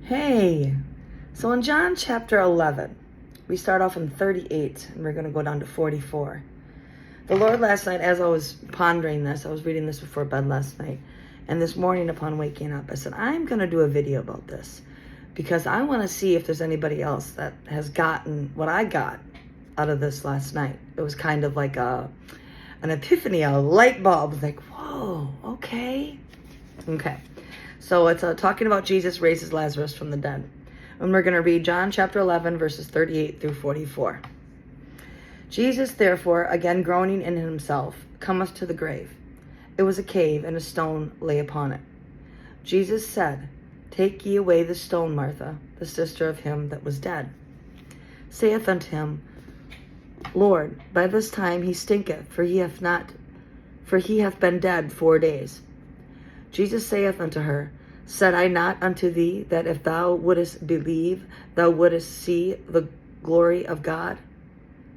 Hey, so in John chapter 11, we start off in 38 and we're going to go down to 44. The Lord last night, as I was pondering this, I was reading this before bed last night, and this morning upon waking up, I said, I'm going to do a video about this because I want to see if there's anybody else that has gotten what I got out of this last night. It was kind of like an epiphany, a light bulb, like, whoa, okay. So it's talking about Jesus raises Lazarus from the dead. And we're going to read John chapter 11, verses 38 through 44. Jesus, therefore, again groaning in himself, cometh to the grave. It was a cave, and a stone lay upon it. Jesus said, Take ye away the stone, Martha, the sister of him that was dead. Saith unto him, Lord, by this time he stinketh, for he hath been dead 4 days. Jesus saith unto her, Said I not unto thee that if thou wouldest believe, thou wouldest see the glory of God?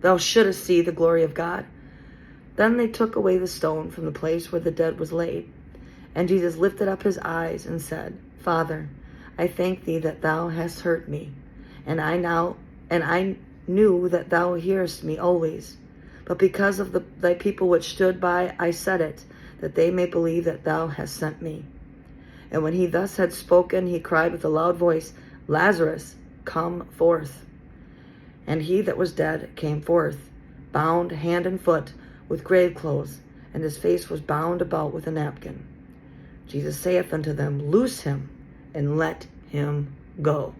Thou shouldest see the glory of God. Then they took away the stone from the place where the dead was laid. And Jesus lifted up his eyes and said, Father, I thank thee that thou hast heard me, and I knew that thou hearest me always. But because of thy people which stood by, I said it, that they may believe that thou hast sent me. And when he thus had spoken, he cried with a loud voice, Lazarus, come forth. And he that was dead came forth, bound hand and foot with grave clothes, and his face was bound about with a napkin. Jesus saith unto them, Loose him, and let him go.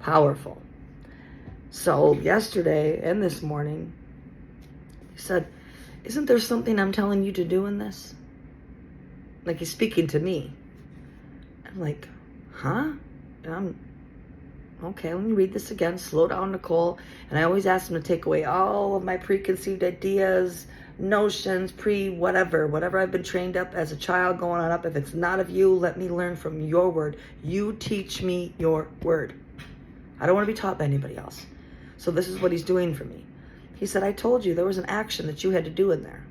Powerful. So yesterday and this morning, he said, Isn't there something I'm telling you to do in this? Like he's speaking to me. I'm like, huh? Okay, let me read this again. Slow down, Nicole. And I always ask him to take away all of my preconceived ideas, notions, whatever I've been trained up as a child going on up. If it's not of you, let me learn from your word. You teach me your word. I don't want to be taught by anybody else. So this is what he's doing for me. He said, I told you there was an action that you had to do in there.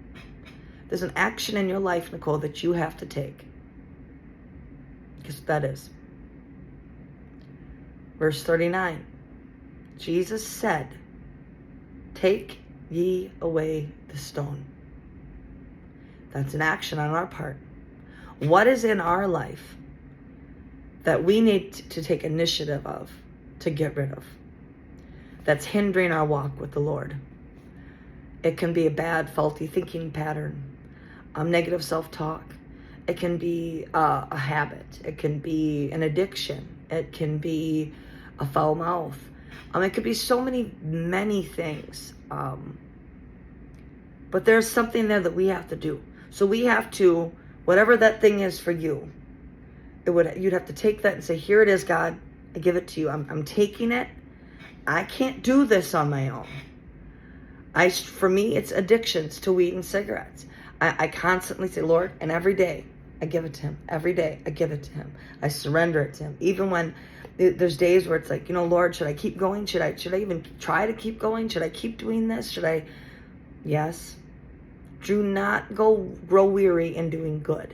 There's an action in your life, Nicole, that you have to take. Because that is. Verse 39. Jesus said, Take ye away the stone. That's an action on our part. What is in our life that we need to take initiative of, to get rid of, that's hindering our walk with the Lord? It can be a bad, faulty thinking pattern, negative self-talk. It can be a habit. It can be an addiction. It can be a foul mouth. It could be so many things. But there's something there that we have to do. So we have to, whatever that thing is for you, you'd have to take that and say, Here it is, God. I give it to you. I'm taking it. I can't do this on my own. For me, it's addictions to weed and cigarettes. I constantly say, Lord, and every day I give it to him. Every day I give it to him. I surrender it to him. Even when there's days where it's like, Lord, should I keep going? Should I even try to keep going? Should I keep doing this? Yes. Do not grow weary in doing good.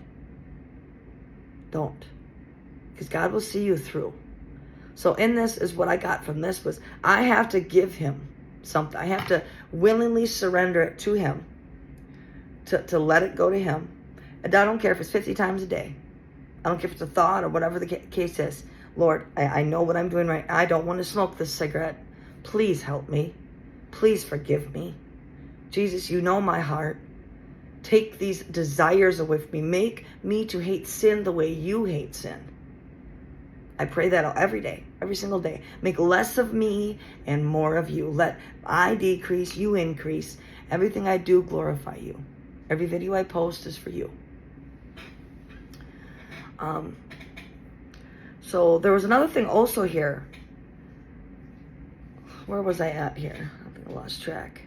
Don't. Because God will see you through. So in this is what I got from this was I have to give him something. I have to willingly surrender it to him, to let it go to him. And I don't care if it's 50 times a day. I don't care if it's a thought or whatever the case is. Lord, I know what I'm doing right. I don't want to smoke this cigarette. Please help me. Please forgive me. Jesus, you know my heart. Take these desires away from me. Make me to hate sin the way you hate sin. I pray that every day, every single day. Make less of me and more of you. Let I decrease, you increase. Everything I do, glorify you. Every video I post is for you. So there was another thing also here. Where was I at here? I think I lost track.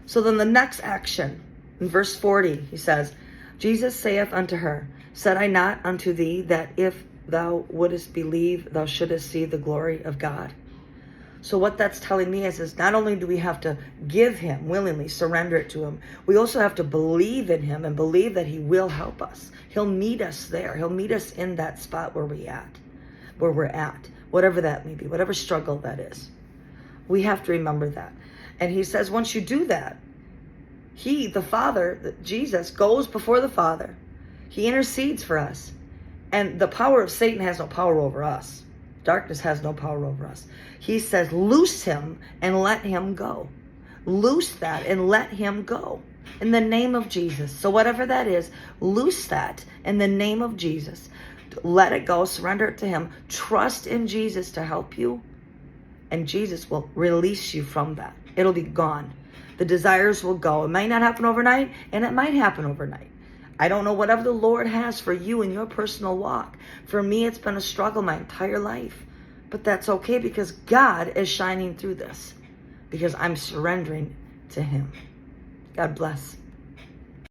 So then the next action, in verse 40, he says, Jesus saith unto her, Said I not unto thee that if thou wouldest believe, thou shouldest see the glory of God? So what that's telling me is not only do we have to give him willingly, surrender it to him, we also have to believe in him and believe that he will help us. He'll meet us there. He'll meet us in that spot where we're at, whatever that may be, whatever struggle that is. We have to remember that. And he says, once you do that, he, the Father, Jesus, goes before the Father. He intercedes for us. And the power of Satan has no power over us. Darkness has no power over us. He says, loose him and let him go. Loose that and let him go in the name of Jesus. So whatever that is, loose that in the name of Jesus. Let it go. Surrender it to him. Trust in Jesus to help you. And Jesus will release you from that. It'll be gone. The desires will go. It might not happen overnight, and it might happen overnight. I don't know whatever the Lord has for you in your personal walk. For me, it's been a struggle my entire life. But that's okay because God is shining through this. Because I'm surrendering to him. God bless.